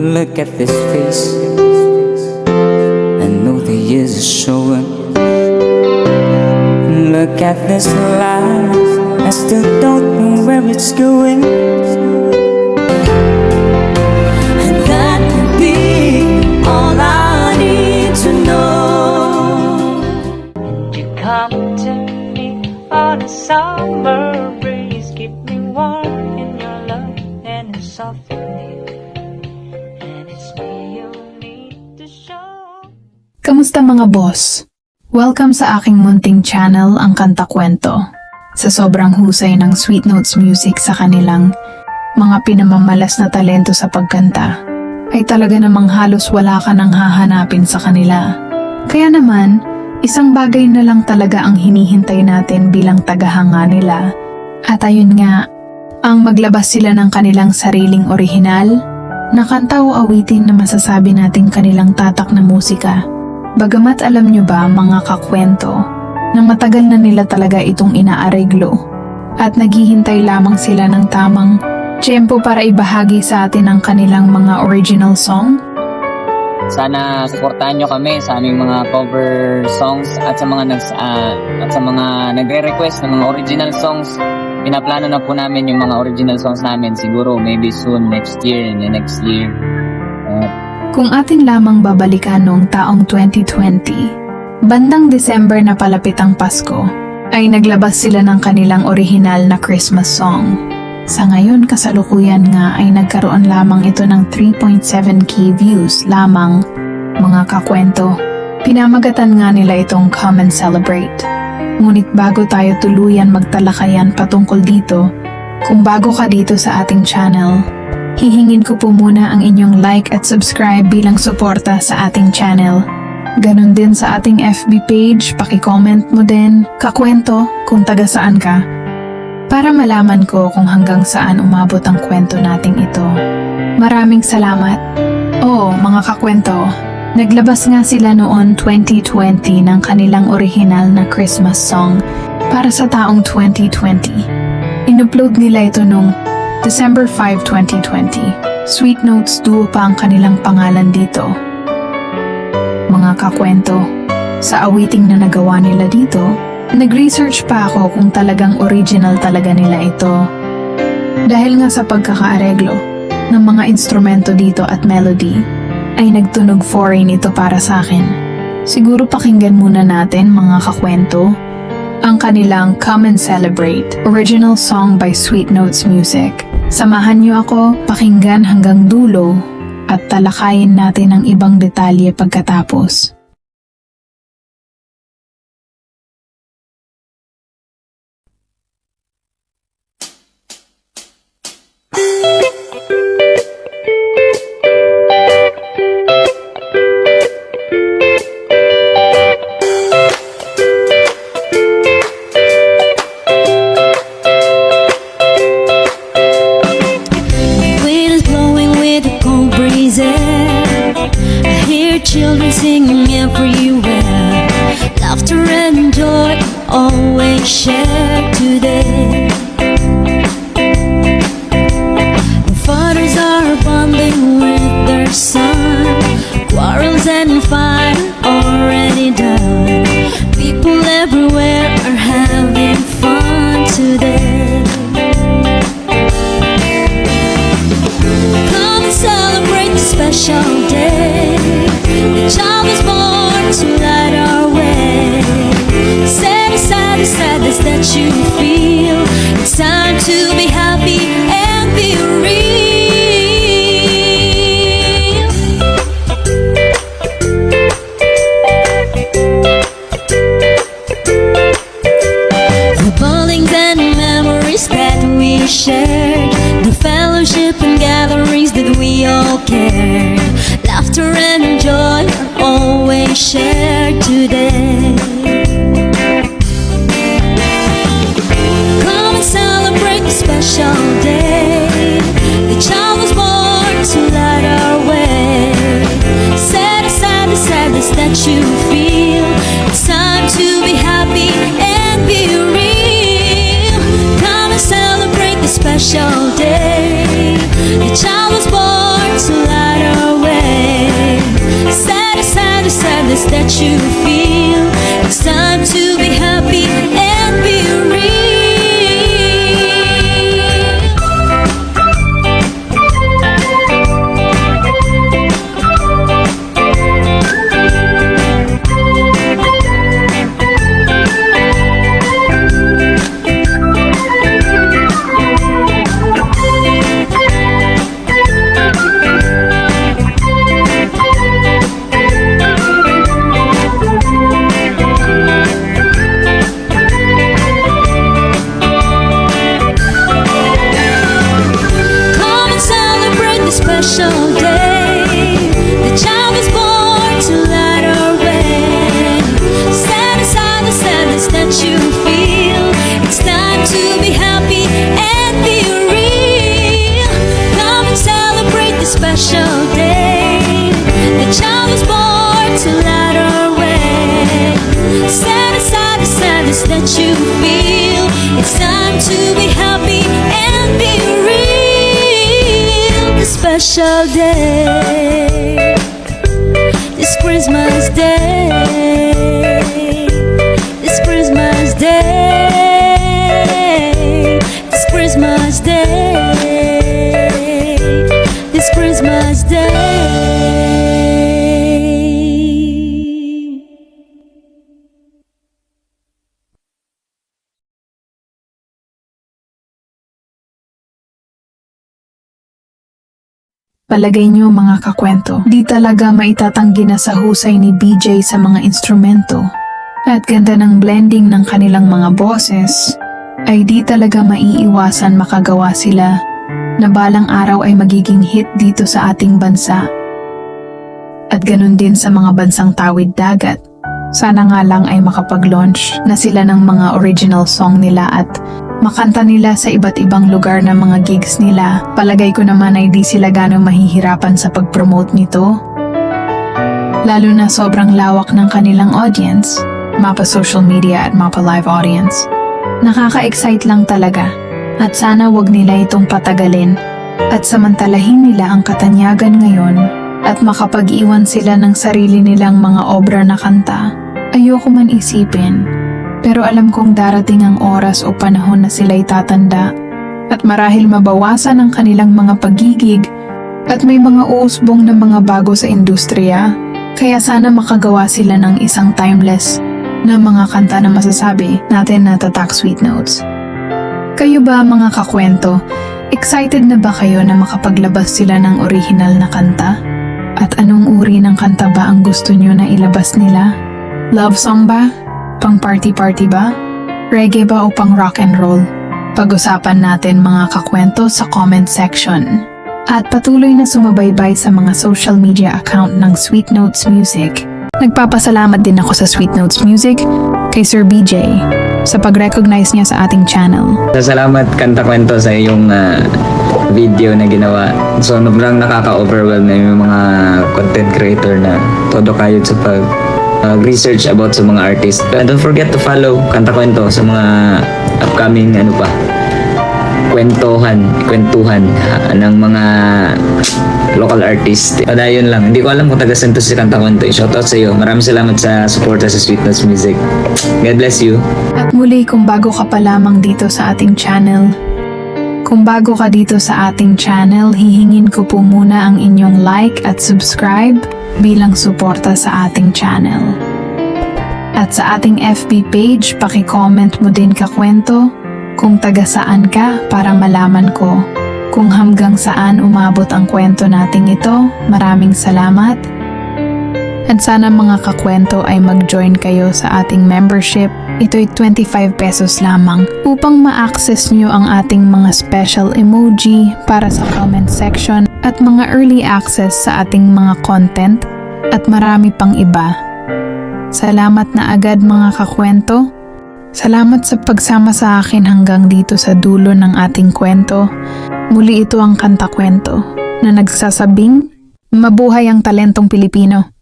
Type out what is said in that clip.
Look at this face, I know the years are showing. Look at this life, I still don't know where it's going. And that could be all I need to know. You come to me on a summer breeze, keep me warm in your love and it's soft for me. And it's me you need to show. Kamusta mga boss? Welcome sa aking munting channel, ang Kanta Kwento. Sa sobrang husay ng Sweet Notes Music sa kanilang mga pinamamalas na talento sa pagkanta, ay talaga namang halos wala ka nang hahanapin sa kanila. Kaya naman, isang bagay na lang talaga ang hinihintay natin bilang tagahanga nila. At ayun nga, ang maglabas sila ng kanilang sariling orihinal na kanta o awitin na masasabi nating kanilang tatak na musika. Bagamat alam nyo ba mga kakwento, na matagal na nila talaga itong inaareglo at naghihintay lamang sila ng tamang tiyempo para ibahagi sa atin ang kanilang mga original song? Sana suportahan nyo kami sa aming mga cover songs at sa mga nagre-request ng mga original songs. Pinaplano na po namin yung mga original songs namin, siguro maybe soon next year and the next year. Kung atin lamang babalikan noong taong 2020, bandang December na palapit ang Pasko, ay naglabas sila ng kanilang orihinal na Christmas song. Sa ngayon kasalukuyan nga ay nagkaroon lamang ito ng 3.7k views lamang, mga kakwento. Pinamagatan nga nila itong Come and Celebrate. Ngunit bago tayo tuluyan magtalakayan patungkol dito, kung bago ka dito sa ating channel, hihingin ko po muna ang inyong like at subscribe bilang suporta sa ating channel. Ganon din sa ating FB page, paki-comment mo din, kakwento, kung taga saan ka, para malaman ko kung hanggang saan umabot ang kwento nating ito. Maraming salamat. Oo, mga kakwento, naglabas nga sila noon 2020 ng kanilang orihinal na Christmas song para sa taong 2020. In-upload nila ito noong December 5, 2020. Sweet Notes Duo pa ang kanilang pangalan dito. Mga kakwento, sa awiting na nagawa nila dito, nag-research pa ako kung talagang original talaga nila ito. Dahil nga sa pagkakaareglo ng mga instrumento dito at melody, ay nagtunog foreign ito para sa akin. Siguro pakinggan muna natin mga kakwento, ang kanilang Come and Celebrate, original song by Sweet Notes Music. Samahan niyo ako pakinggan hanggang dulo at talakayin natin ang ibang detalye pagkatapos. Children singing everywhere, laughter and joy always shared today. Fathers are bonding with their son, quarrels and fire already done. People everywhere are having fun today. Come and celebrate the special day. The child is born to light our way. Set aside the sadness that you feel. It's time to be happy and be real. The bondings and memories that we shared, the fellowship and gatherings that we all cared, laughter and joy are always shared today. Come and celebrate the special day. The child was born to light our way. Set aside the sadness that you feel. It's time to be happy and be real. Come and celebrate the special you feel. It's time to be happy and be real. Come and celebrate this special day. The child is born to light our way. Set aside the sadness that you feel. It's time to be happy and be real. Come and celebrate this special day. The child is born to light our way. Set aside the sadness that you feel. It's time to be happy and be real. This special day, this Christmas day, this Christmas day, this Christmas day, this Christmas day. Palagay nyo mga kakwento, di talaga maitatanggi na sa husay ni BJ sa mga instrumento at ganda ng blending ng kanilang mga boses, ay di talaga maiiwasan makagawa sila na balang araw ay magiging hit dito sa ating bansa. At ganun din sa mga bansang tawid dagat. Sana nga lang ay makapag-launch na sila ng mga original song nila at makanta nila sa iba't ibang lugar ng mga gigs nila. Palagay ko naman ay di sila ganong mahihirapan sa pag-promote nito. Lalo na sobrang lawak ng kanilang audience, mapa social media at mapa live audience. Nakaka-excite lang talaga at sana wag nila itong patagalin at samantalahin nila ang katanyagan ngayon at makapag-iwan sila ng sarili nilang mga obra na kanta. Ayoko man isipin, pero alam kong darating ang oras o panahon na sila'y tatanda at marahil mabawasan ang kanilang mga pagigig at may mga uusbong na mga bago sa industriya. Kaya sana makagawa sila ng isang timeless na mga kanta na masasabi natin na tatak sweet notes. Kayo ba mga kakwento, excited na ba kayo na makapaglabas sila ng original na kanta? At anong uri ng kanta ba ang gusto nyo na ilabas nila? Love song ba? Pang party-party ba? Reggae ba o pang rock and roll? Pag-usapan natin mga kakwento sa comment section. At patuloy na sumabaybay sa mga social media account ng Sweet Notes Music. Nagpapasalamat din ako sa Sweet Notes Music kay Sir BJ sa pag-recognize niya sa ating channel. Salamat Kanta Kwento sa iyong video na ginawa. So, sobrang nakaka-overwhelm na yung mga content creator na todo kayod sa research about sa mga artist. And don't forget to follow Kanta Kwento sa mga upcoming kwentuhan ng mga local artist. Padayon lang. Hindi ko alam kung taga Santos si Kanta Kwento. Shoutout sa iyo. Maraming salamat sa suporta sa Sweet Notes Music. God bless you. At muli, kung bago ka pa lamang dito sa ating channel, hihingin ko po muna ang inyong like at subscribe bilang suporta sa ating channel. At sa ating FB page, paki-comment mo din kakwento kung taga saan ka para malaman ko kung hanggang saan umabot ang kwento nating ito. Maraming salamat. At sana mga kakwento ay mag-join kayo sa ating membership. Ito'y 25 pesos lamang upang ma-access nyo ang ating mga special emoji para sa comment section at mga early access sa ating mga content at marami pang iba. Salamat na agad mga kakwento. Salamat sa pagsama sa akin hanggang dito sa dulo ng ating kwento. Muli ito ang Kanta Kwento na nagsasabing, mabuhay ang talentong Pilipino.